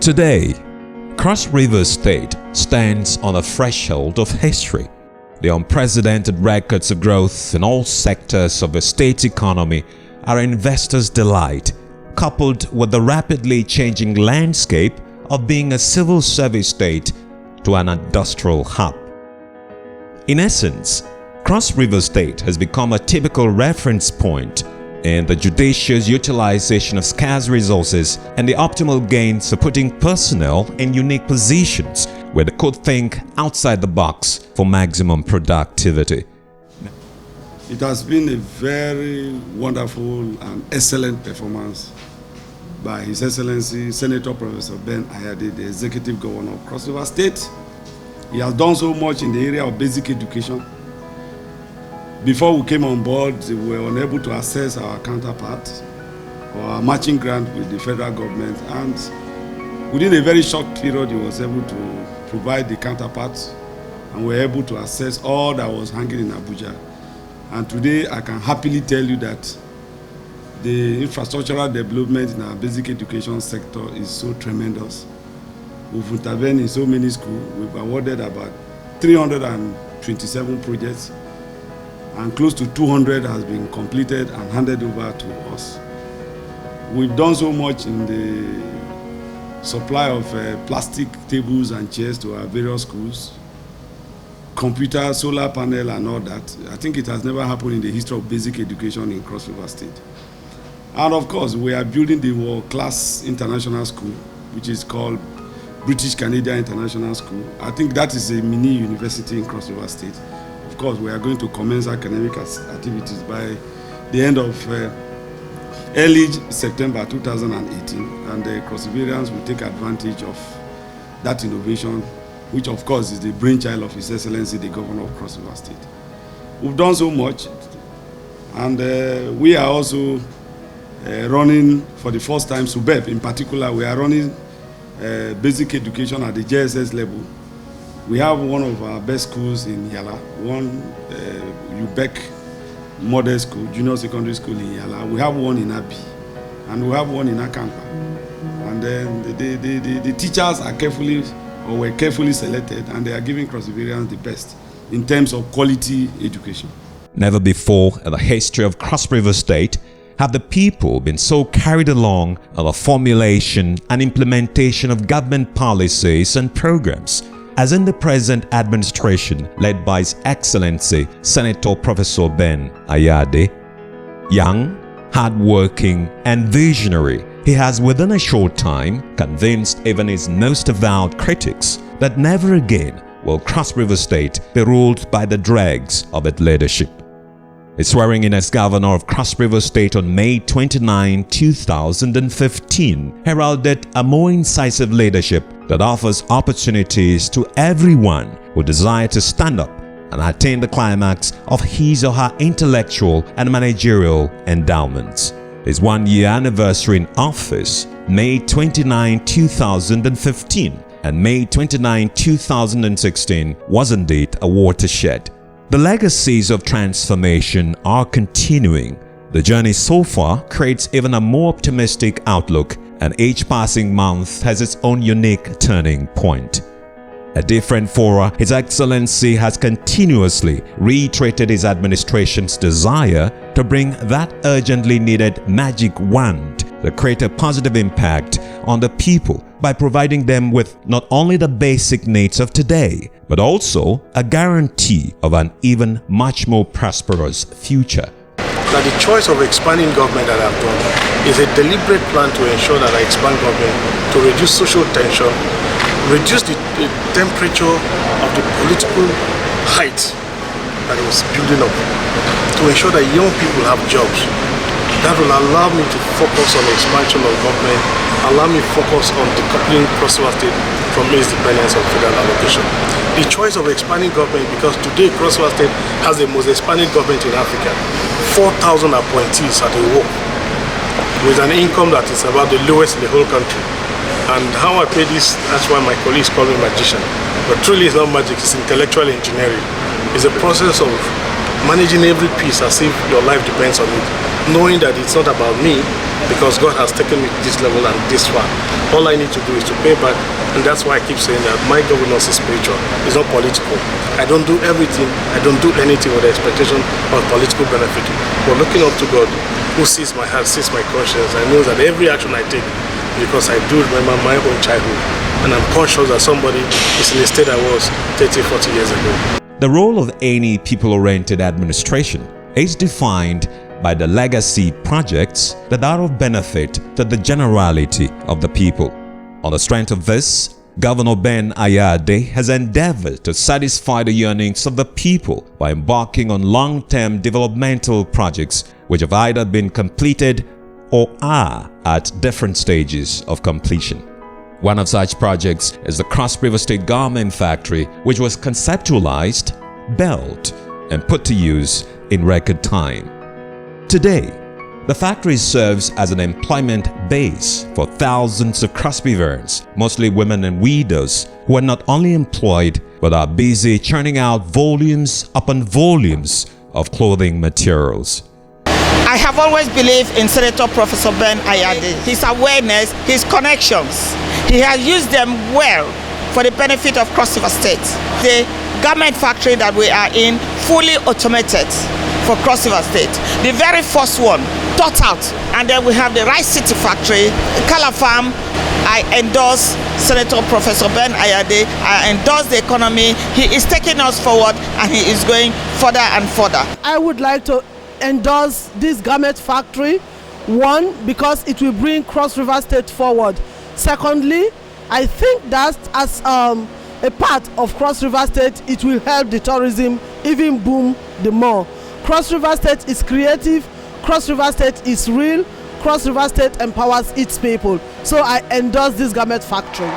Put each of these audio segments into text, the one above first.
Today, Cross River State stands on the threshold of history. The unprecedented records of growth in all sectors of the state's economy are investors' delight, coupled with the rapidly changing landscape of being a civil service state to an industrial hub. In essence, Cross River State has become a typical reference point in the judicious utilization of scarce resources and the optimal gains for putting personnel in unique positions where they could think outside the box for maximum productivity. It has been a very wonderful and excellent performance by His Excellency Senator Professor Ben Ayade, the Executive Governor of Cross River State. He has done so much in the area of basic education. Before we came on board, we were unable to access our counterpart or our matching grant with the federal government, and within a very short period, he was able to provide the counterpart, and we were able to access all that was hanging in Abuja. And today, I can happily tell you that the infrastructural development in our basic education sector is so tremendous. We've intervened in so many schools. We've awarded about 327 projects, and close to 200 has been completed and handed over to us. We've done so much in the supply of plastic tables and chairs to our various schools, computer, solar panel and all that. I think it has never happened in the history of basic education in Cross River State. And of course, we are building the world-class international school, which is called British Canadian International School. I think that is a mini university in Cross River State. Of course, we are going to commence academic activities by the end of early September 2018, and the Cross Riverians will take advantage of that innovation, which of course is the brainchild of His Excellency, the Governor of Cross River State. We've done so much, and we are also running for the first time, SUBEP in particular, we are running basic education at the JSS level. We have one of our best schools in Yala, one UBEC model school, junior secondary school in Yala. We have one in Abi, and we have one in Akampa. And then the teachers are were carefully selected, and they are giving Cross Riverians the best in terms of quality education. Never before in the history of Cross River State have the people been so carried along in the formulation and implementation of government policies and programs as in the present administration led by His Excellency Senator Professor Ben Ayade. Young, hardworking and visionary, he has within a short time convinced even his most avowed critics that never again will Cross River State be ruled by the dregs of its leadership. His swearing in as governor of Cross River State on May 29, 2015 heralded a more incisive leadership that offers opportunities to everyone who desire to stand up and attain the climax of his or her intellectual and managerial endowments. His one-year anniversary in office, May 29, 2015 and May 29, 2016 was indeed a watershed. The legacies of transformation are continuing. The journey so far creates even a more optimistic outlook, and each passing month has its own unique turning point. At different fora, His Excellency has continuously reiterated his administration's desire to bring that urgently needed magic wand to create a positive impact on the people by providing them with not only the basic needs of today, but also a guarantee of an even much more prosperous future. That the choice of expanding government that I've done is a deliberate plan to ensure that I expand government to reduce social tension, reduce the temperature of the political height that was building up, to ensure that young people have jobs. That will allow me to focus on the expansion of government, allow me to focus on decoupling Cross River State from its dependence on federal allocation. The choice of expanding government, because today Cross River State has the most expanded government in Africa, 4,000 appointees at a work, with an income that is about the lowest in the whole country. And how I pay this, that's why my colleagues call me magician. But truly it's not magic, it's intellectual engineering. It's a process of managing every piece as if your life depends on it. knowing that it's not about me, because God has taken me to this level and this far. All I need to do is to pay back, and that's why I keep saying that my governance is spiritual, it's not political. I don't do everything, I don't do anything with the expectation of political benefit. But looking up to God, who sees my heart, sees my conscience, I know that every action I take, because I do remember my own childhood, and I'm conscious that somebody is in the state I was 30, 40 years ago. The role of any people-oriented administration is defined by the legacy projects that are of benefit to the generality of the people. On the strength of this, Governor Ben Ayade has endeavored to satisfy the yearnings of the people by embarking on long-term developmental projects which have either been completed or are at different stages of completion. One of such projects is the Cross River State Garment Factory, which was conceptualized, built, and put to use in record time. Today, the factory serves as an employment base for thousands of Cross Rivers, mostly women and widows, who are not only employed but are busy churning out volumes upon volumes of clothing materials. I have always believed in Senator Professor Ben Ayade, his awareness, his connections. He has used them well for the benefit of Cross River State. The garment factory that we are in, fully automated for Cross River State. The very first one, thought out. And then we have the Rice City factory, Color Farm. I endorse Senator Professor Ben Ayade. I endorse the economy. He is taking us forward and he is going further and further. I would like to endorse this garment factory. One, because it will bring Cross River State forward. Secondly, I think that as a part of Cross River State, it will help the tourism even boom the more. Cross River State is creative, Cross River State is real, Cross River State empowers its people. So I endorse this garment factory.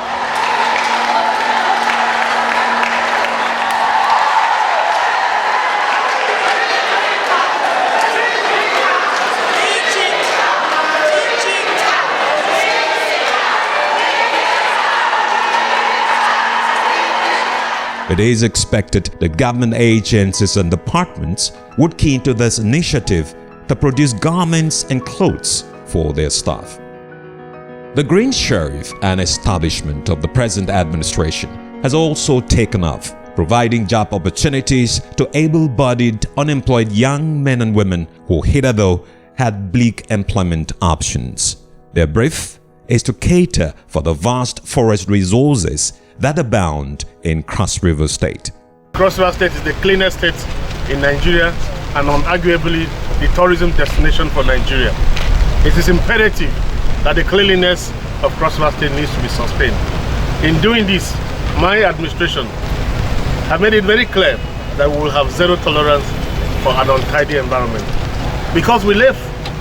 It is expected that government agencies and departments would key into this initiative to produce garments and clothes for their staff. The Green Sheriff, an establishment of the present administration, has also taken off, providing job opportunities to able-bodied unemployed young men and women who hitherto had bleak employment options. Their brief is to cater for the vast forest resources that abound in Cross River State. Cross River State is the cleanest state in Nigeria and unarguably the tourism destination for Nigeria. It is imperative that the cleanliness of Cross River State needs to be sustained. In doing this, my administration have made it very clear that we will have zero tolerance for an untidy environment. Because we lay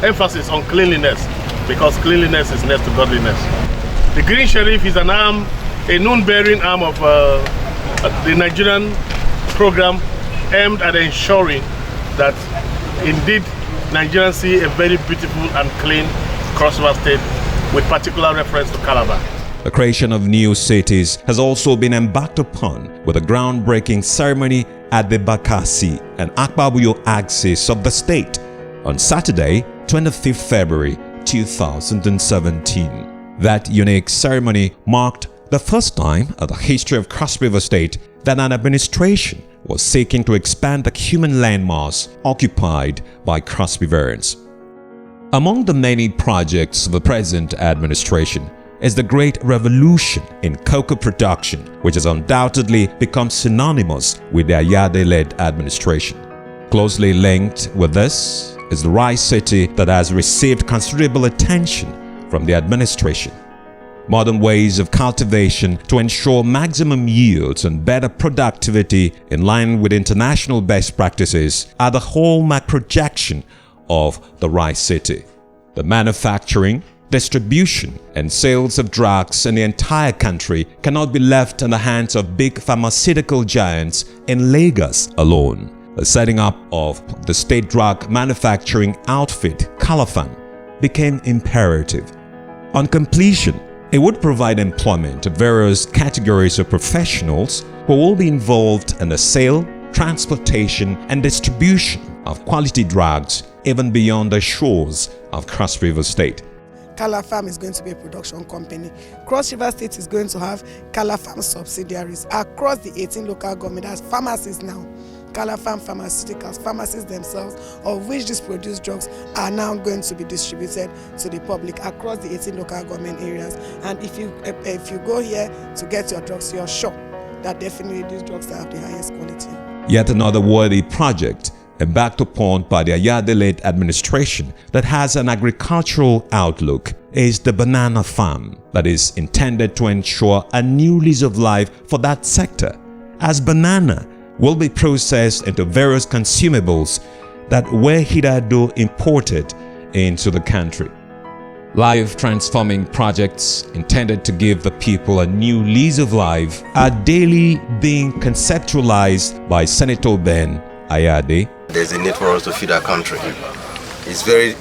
emphasis on cleanliness, because cleanliness is next to godliness. The Green Sheriff is an arm, a known-bearing arm of the Nigerian program aimed at ensuring that indeed Nigerians see a very beautiful and clean Cross River State with particular reference to Calabar. The creation of new cities has also been embarked upon with a groundbreaking ceremony at the Bakassi and Akpabuyo axis of the state on Saturday, 25th February 2017. That unique ceremony marked the first time in the history of Cross River State that an administration was seeking to expand the human landmass occupied by Cross Rivers. Among the many projects of the present administration is the Great Revolution in cocoa production, which has undoubtedly become synonymous with the Ayade-led administration. Closely linked with this is the Rice City that has received considerable attention from the administration. Modern ways of cultivation to ensure maximum yields and better productivity in line with international best practices are the hallmark projection of the Rice City. The manufacturing, distribution, and sales of drugs in the entire country cannot be left in the hands of big pharmaceutical giants in Lagos alone. The setting up of the state drug manufacturing outfit, Color Farm, became imperative. On completion, it would provide employment to various categories of professionals who will be involved in the sale, transportation, and distribution of quality drugs even beyond the shores of Cross River State. Kala Farm is going to be a production company. Cross River State is going to have Kala Farm subsidiaries across the 18 local government as pharmacies now. Kala Farm Pharmaceuticals, pharmacies themselves, of which these produced drugs are now going to be distributed to the public across the 18 local government areas. And if you go here to get your drugs, you're sure that definitely these drugs are of the highest quality. Yet another worthy project embarked upon by the Ayade-led administration that has an agricultural outlook is the banana farm that is intended to ensure a new lease of life for that sector, as banana will be processed into various consumables that were hitherto imported into the country. Life transforming projects intended to give the people a new lease of life are daily being conceptualized by Senator Ben Ayade. There's a need for us to feed our country. It's very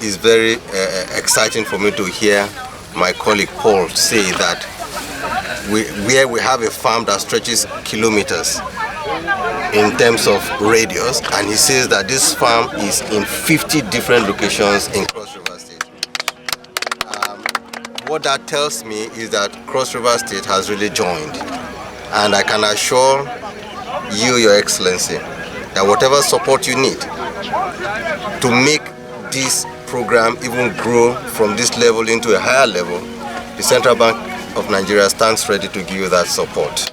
exciting for me to hear my colleague Paul say that where we have a farm that stretches kilometers in terms of radius, and he says that this farm is in 50 different locations in Cross River State. What that tells me is that Cross River State has really joined, and I can assure you, Your Excellency, that whatever support you need to make this program even grow from this level into a higher level, the Central Bank of Nigeria stands ready to give you that support.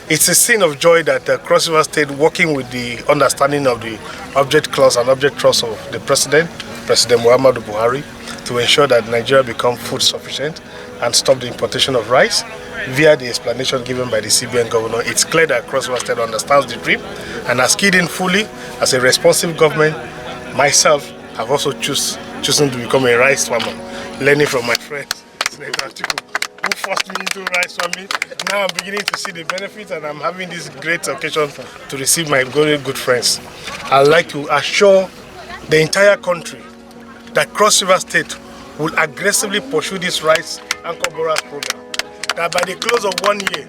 It's a scene of joy that Cross River State, working with the understanding of the object clause and object trust of the President Muhammadu Buhari, to ensure that Nigeria become food sufficient and stop the importation of rice. Via the explanation given by the CBN governor, it's clear that Cross River State understands the dream and has keyed in fully. As a responsive government, myself, have also chosen to become a rice farmer, learning from my friend, Senator Atiku, who forced me into rice farming. Now I'm beginning to see the benefits, and I'm having this great occasion to receive my very good friends. I'd like to assure the entire country that Cross River State will aggressively pursue this rice anchor borers program. That by the close of 1 year,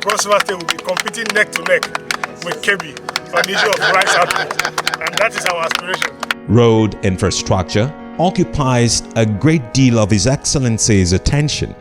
Cross River State will be competing neck to neck with Kebbi on the issue of rice output, and that is our aspiration. Road infrastructure occupies a great deal of His Excellency's attention,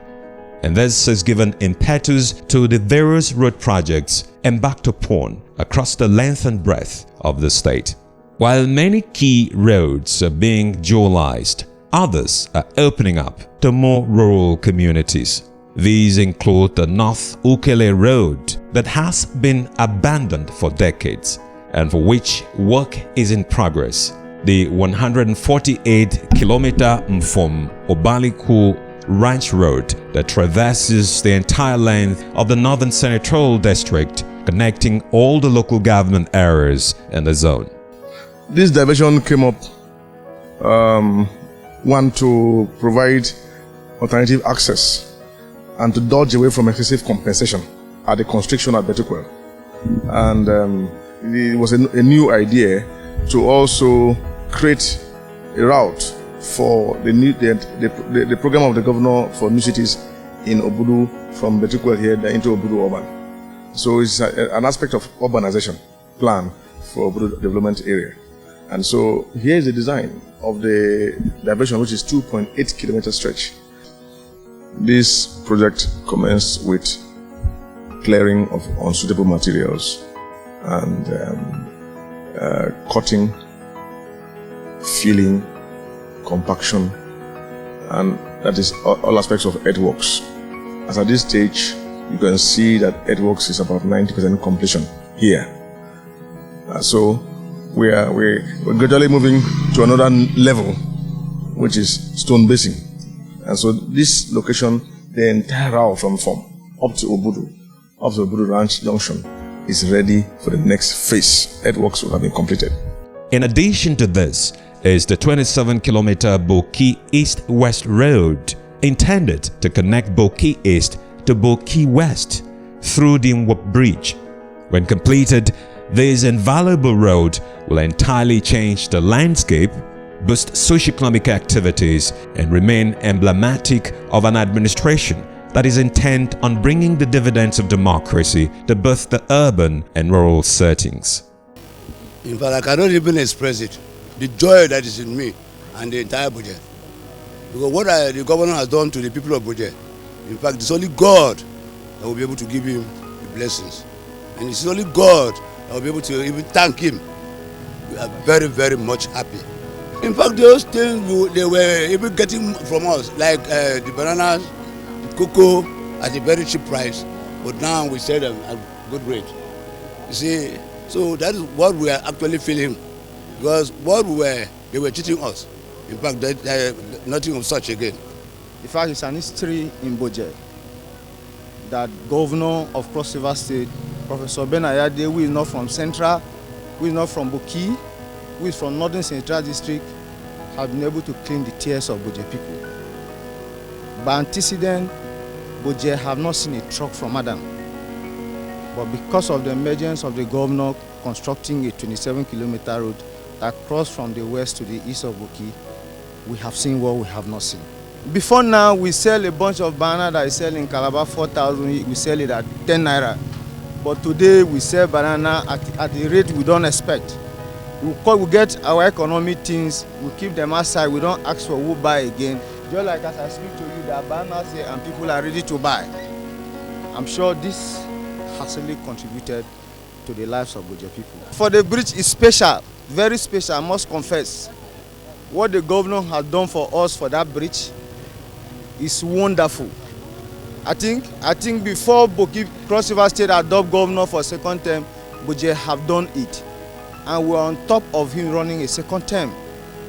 and this has given impetus to the various road projects embarked upon across the length and breadth of the state. While many key roads are being dualized, others are opening up to more rural communities. These include the North Ukele Road that has been abandoned for decades and for which work is in progress, the 148-kilometer Mfom Obaliku Ranch Road that traverses the entire length of the Northern Senatorial District, connecting all the local government areas in the zone. This diversion came up one, to provide alternative access and to dodge away from excessive compensation at the constriction at Betikwel. And it was a new idea to also create a route for the program of the governor for new cities in Obudu from Betikwel here into Obudu Urban. So it's an aspect of urbanization plan for Obudu development area. And so here is the design of the diversion, which is 2.8 kilometer stretch. This project commenced with clearing of unsuitable materials and cutting, filling, compaction, and that is all aspects of earthworks. As at this stage, you can see that earthworks is about 90% completion here. So we're gradually moving to another level, which is stone basing. And so this location, the entire route from up to Obudu Ranch Junction, is ready for the next phase. Earthworks will have been completed. In addition to this is the 27-kilometer Boki East-West Road, intended to connect Boki East to Boki West through the Nwop Bridge. When completed, this invaluable road will entirely change the landscape, boost socio-economic activities, and remain emblematic of an administration that is intent on bringing the dividends of democracy to both the urban and rural settings. In fact, I cannot even express it. The joy that is in me and the entire budget. Because what the governor has done to the people of Budget, in fact, it's only God that will be able to give him the blessings. And it's only God that will be able to even thank him. We are very, very much happy. In fact, those things they were even getting from us, like the bananas, the cocoa at a very cheap price, but now we sell them at good rate. You see, so that is what we are actually feeling, because they were cheating us. In fact, nothing of such again. In fact, it's an history in Budget that Governor of Cross River State, Professor Ben Ayade, who is not from Central, who is not from Boki, who is from Northern Central District, have been able to clean the tears of Budget people. By antecedent, Budget have not seen a truck from Adam. But because of the emergence of the governor constructing a 27-kilometer road that crossed from the west to the east of Boki, we have seen what we have not seen. Before now, we sell a bunch of banana that is selling in Calabar 4,000, we sell it at 10 naira. But today we sell banana at a rate we don't expect. We get our economic things, we keep them outside, we don't ask for who buy again. Just like as I speak to you, there are bananas here and people are ready to buy. I'm sure this has really contributed to the lives of Budget people. For the bridge is special, very special, I must confess. What the governor has done for us for that bridge is wonderful. I think before Boki Cross River State adopt governor for second term, Budget have done it. And we're on top of him running a second term.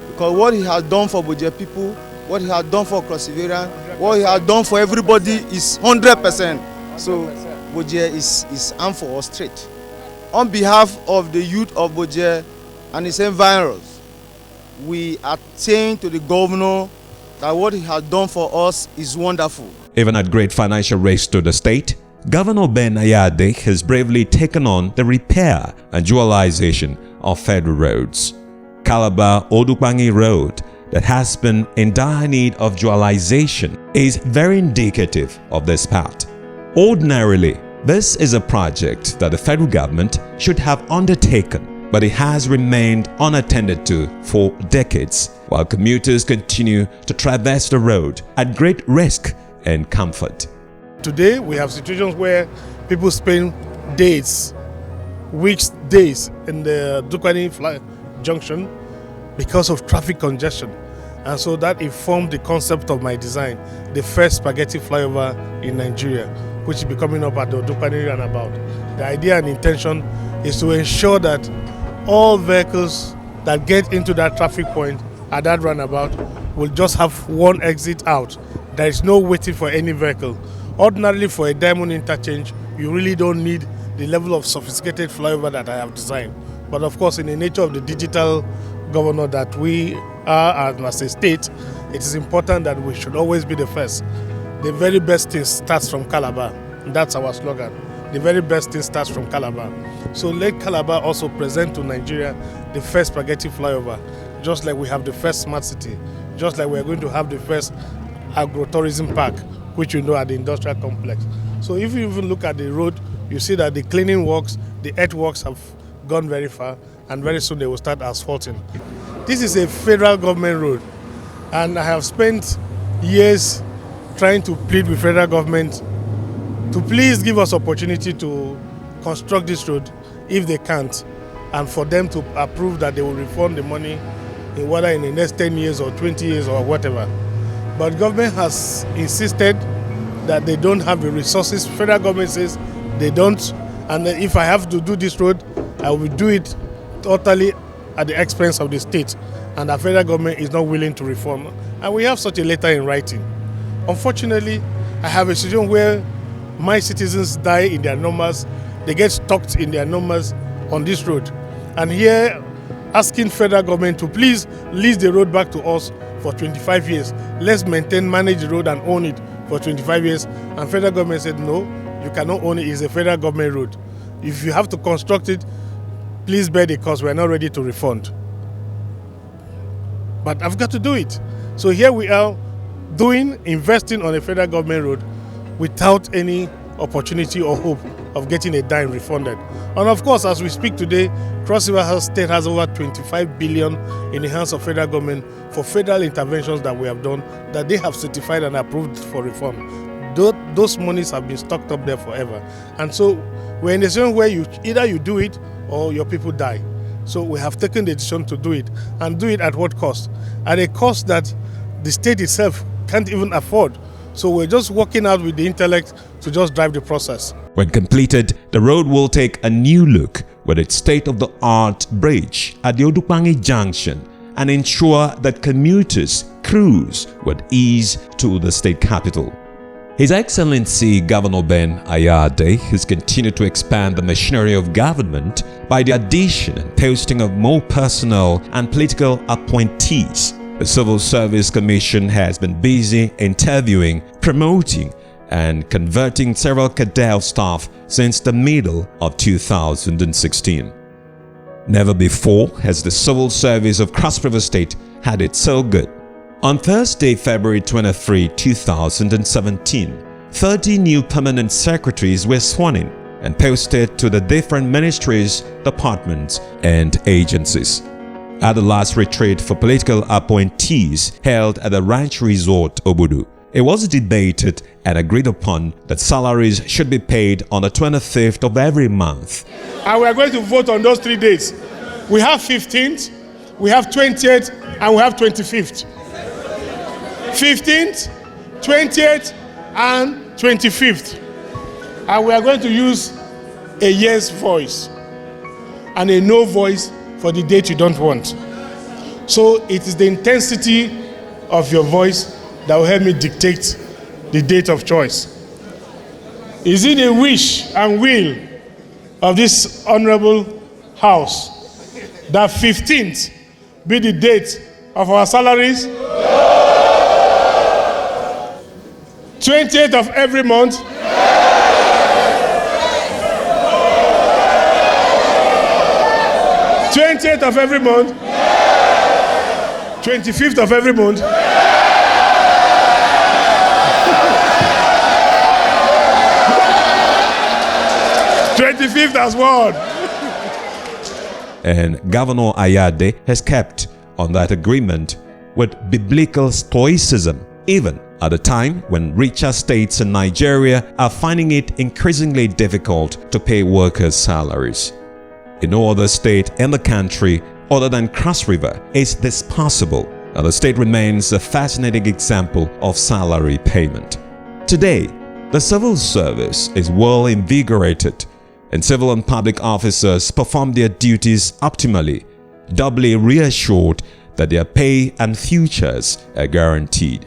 Because what he has done for Budget people, what he has done for Cross River, what he has done for everybody is 100%. So Budget is armed for us straight. On behalf of the youth of Budget and its environs, we are saying to the governor that what he has done for us is wonderful. Even at great financial risk to the state, Governor Ben Ayade has bravely taken on the repair and dualization of federal roads. Calabar-Odupangi Road, that has been in dire need of dualization, is very indicative of this part. Ordinarily, this is a project that the federal government should have undertaken, but it has remained unattended to for decades, while commuters continue to traverse the road at great risk and comfort. Today, we have situations where people spend days, weeks, days in the Dukwani junction because of traffic congestion. And so that informed the concept of my design, the first spaghetti flyover in Nigeria, which will be coming up at the Dukwani roundabout. The idea and intention is to ensure that all vehicles that get into that traffic point at that roundabout will just have one exit out. There is no waiting for any vehicle. Ordinarily, for a diamond interchange, you really don't need the level of sophisticated flyover that I have designed. But of course, in the nature of the digital governor that we are as a state, it is important that we should always be the first. The very best thing starts from Calabar. That's our slogan. The very best thing starts from Calabar. So let Calabar also present to Nigeria the first spaghetti flyover, just like we have the first smart city, just like we're going to have the first agro-tourism park, which you know at the industrial complex. So if you even look at the road, you see that the cleaning works, the earthworks have gone very far, and very soon they will start asphalting. This is a federal government road, and I have spent years trying to plead with federal government to please give us opportunity to construct this road if they can't, and for them to approve that they will refund the money whether in the next 10 years or 20 years or whatever. But government has insisted that they don't have the resources. Federal government says they don't, and if I have to do this road, I will do it totally at the expense of the state, and the federal government is not willing to reform. And we have such a letter in writing. Unfortunately, I have a situation where my citizens die in their numbers, they get stuck in their numbers on this road. And here, asking federal government to please lease the road back to us for 25 years. Let's maintain, manage the road and own it for 25 years. And federal government said, no, you cannot own it, it's a federal government road. If you have to construct it, please bear the cost, we're not ready to refund. But I've got to do it. So here we are investing on a federal government road without any opportunity or hope of getting a dime refunded. And of course, as we speak today, Cross River State has over 25 billion in the hands of federal government for federal interventions that we have done, that they have certified and approved for refund. Those monies have been stocked up there forever. And so we're in a situation where either you do it or your people die. So we have taken the decision to do it, and do it at what cost? At a cost that the state itself can't even afford. So we're just working out with the intellect to just drive the process. When completed, the road will take a new look with its state-of-the-art bridge at the Odupangi Junction and ensure that commuters cruise with ease to the state capital. His Excellency Governor Ben Ayade has continued to expand the machinery of government by the addition and posting of more personnel and political appointees. The Civil Service Commission has been busy interviewing, promoting, and converting several cadre staff since the middle of 2016. Never before has the Civil Service of Cross River State had it so good. On Thursday, February 23, 2017, 30 new permanent secretaries were sworn in and posted to the different ministries, departments, and agencies. At the last retreat for political appointees held at the Ranch Resort, Obudu, it was debated and agreed upon that salaries should be paid on the 25th of every month. And we are going to vote on those 3 days. We have 15th, we have 20th, and we have 25th. 15th, 20th, and 25th. And we are going to use a yes voice and a no voice for the date you don't want. So it is the intensity of your voice that will help me dictate the date of choice. Is it a wish and will of this honorable house that 15th be the date of our salaries? 20th of every month? 20th of every month? 25th of every month? 25th as well. And Governor Ayade has kept on that agreement with biblical stoicism, even at a time when richer states in Nigeria are finding it increasingly difficult to pay workers' salaries. In no other state in the country other than Cross River is this possible, and the state remains a fascinating example of salary payment. Today, the civil service is well invigorated, and civil and public officers perform their duties optimally, doubly reassured that their pay and futures are guaranteed.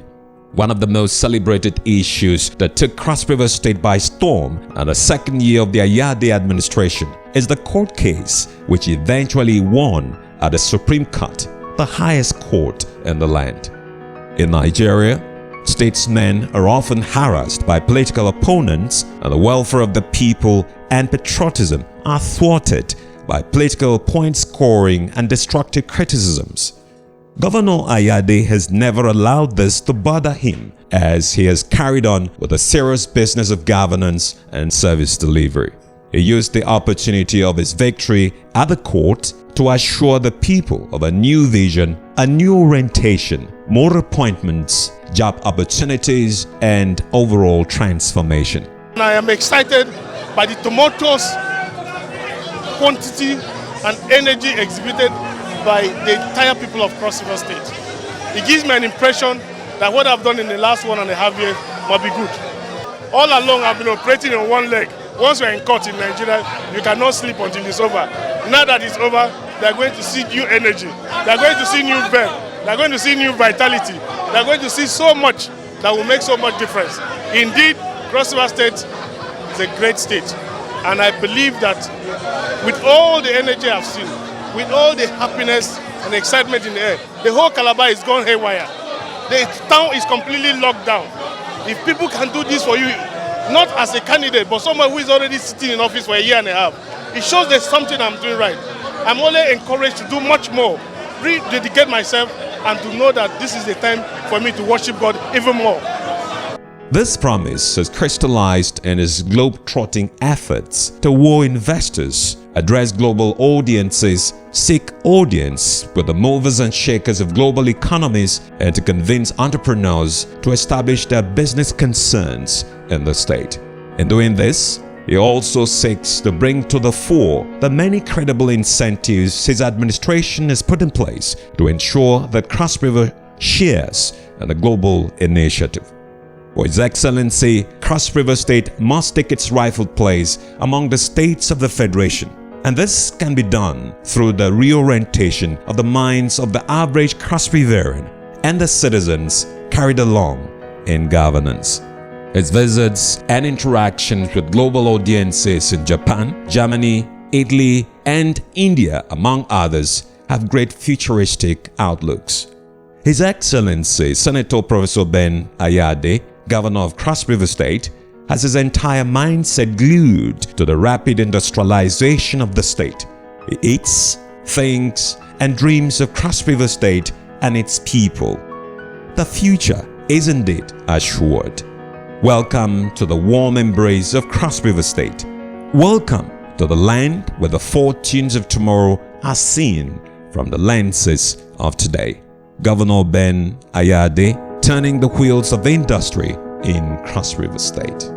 One of the most celebrated issues that took Cross River State by storm in the second year of the Ayade administration is the court case, which eventually won at the Supreme Court, the highest court in the land. In Nigeria, statesmen are often harassed by political opponents, and the welfare of the people and patriotism are thwarted by political point scoring and destructive criticisms. Governor Ayade has never allowed this to bother him, as he has carried on with the serious business of governance and service delivery. He used the opportunity of his victory at the court to assure the people of a new vision, a new orientation, more appointments, job opportunities, and overall transformation. I am excited by the tumultuous quantity and energy exhibited by the entire people of Cross River State. It gives me an impression that what I've done in the last 1.5 years must be good. All along I've been operating on one leg. Once you're in court in Nigeria, you cannot sleep until it's over. Now that it's over, they're going to see new energy. They're going to see new verve. They're going to see new vitality. They're going to see so much that will make so much difference. Indeed, Cross River State is a great state. And I believe that with all the energy I've seen, with all the happiness and excitement in the air, the whole Calabar is gone haywire. The town is completely locked down. If people can do this for you, not as a candidate, but someone who is already sitting in office for 1.5 years, it shows there's something I'm doing right. I'm only encouraged to do much more, rededicate myself, and to know that this is the time for me to worship God even more. This promise has crystallized in his globe-trotting efforts to woo investors, address global audiences, seek audience with the movers and shakers of global economies, and to convince entrepreneurs to establish their business concerns in the state. In doing this, he also seeks to bring to the fore the many credible incentives his administration has put in place to ensure that Cross River shares in the global initiative. For His Excellency, Cross River State must take its rightful place among the states of the Federation. And this can be done through the reorientation of the minds of the average Cross Riverian and the citizens carried along in governance. His visits and interactions with global audiences in Japan, Germany, Italy, and India, among others, have great futuristic outlooks. His Excellency Senator Professor Ben Ayade, Governor of Cross River State, has his entire mindset glued to the rapid industrialization of the state. He eats, thinks, and dreams of Cross River State and its people. The future is indeed assured. Welcome to the warm embrace of Cross River State. Welcome to the land where the fortunes of tomorrow are seen from the lenses of today. Governor Ben Ayade, turning the wheels of industry in Cross River State.